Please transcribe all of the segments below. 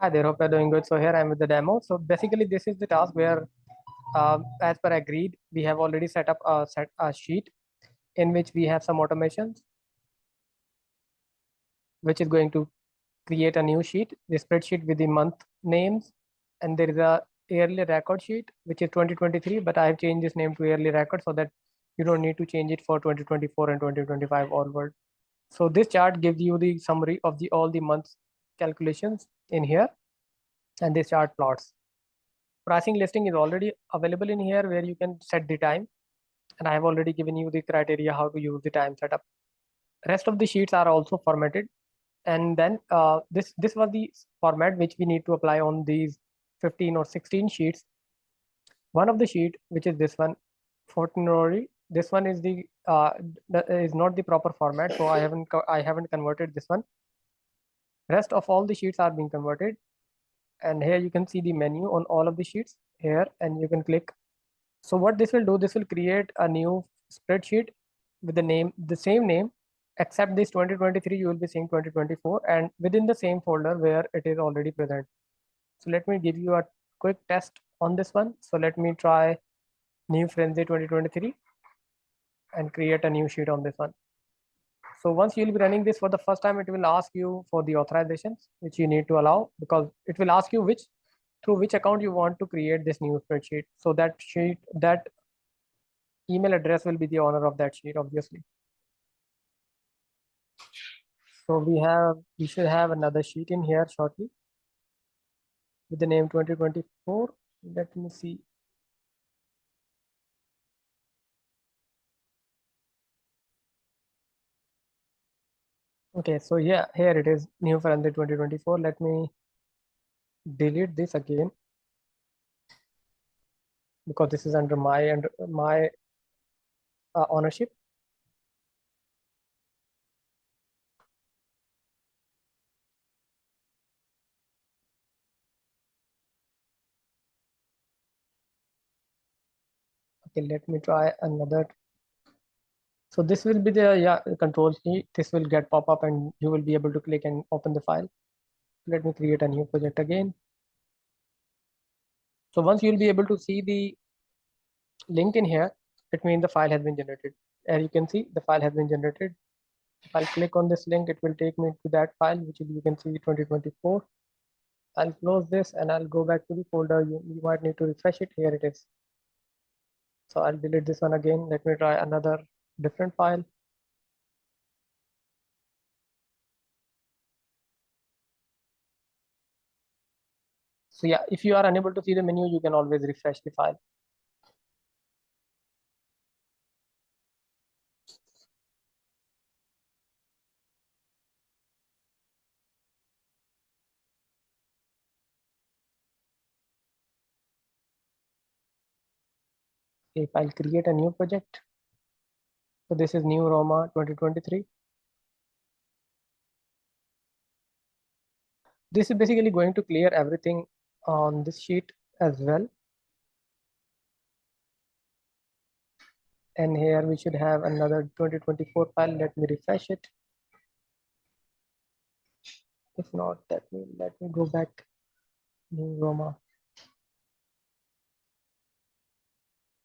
Hi there, hope you're doing good. So here I'm with the demo. So basically this is the task where as per agreed, we have already set up a sheet in which we have some automations, which is going to create a new sheet, the spreadsheet with the month names. And there is a yearly record sheet, which is 2023, but I have changed this name to yearly record so that you don't need to change it for 2024 and 2025 onward. So this chart gives you the summary of the all the months calculations in here, and this chart plots. Pricing listing is already available in here where you can set the time, and I have already given you the criteria how to use the time setup. Rest of the sheets are also formatted, and then this was the format which we need to apply on these 15 or 16 sheets. One of the sheet, which is this one, 14 row, this one is the is not the proper format, so I haven't converted this one. Rest of all the sheets are being converted, and here you can see the menu on all of the sheets here, and you can click. So what this will do, this will create a new spreadsheet with the same name, except this 2023, you will be seeing 2024 and within the same folder where it is already present. So let me give you a quick test on this one. So let me try new frenzy 2023 and create a new sheet on this one. So once you'll be running this for the first time, it will ask you for the authorizations, which you need to allow, because it will ask you through which account you want to create this new spreadsheet. So that email address will be the owner of that sheet, obviously. So we should have another sheet in here shortly with the name 2024. Let me see. Okay, so yeah, here it is, new for under 2024. Let me delete this again because this is under my ownership. Okay, let me try another. So this will be the control sheet. This will get pop up and you will be able to click and open the file. Let me create a new project again. So once you'll be able to see the link in here, it means the file has been generated. As you can see, the file has been generated. If I click on this link, it will take me to that file, which you can see 2024. I'll close this and I'll go back to the folder. You might need to refresh it. Here it is. So I'll delete this one again. Let me try another different file. So yeah, if you are unable to see the menu, you can always refresh the file. If I'll create a new project. So this is new Roma 2023. This is basically going to clear everything on this sheet as well. And here we should have another 2024 file. Let me refresh it. If not, let me go back. New Roma.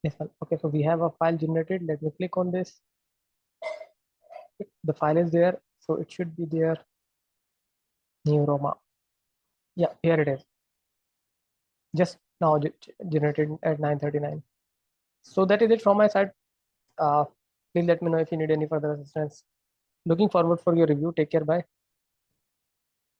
This one. Okay, so we have a file generated. Let me click on this. The file is there, so it should be there. New Roma. Yeah, here it is. Just now generated at 9:39. So that is it from my side. Please let me know if you need any further assistance. Looking forward for your review. Take care. Bye.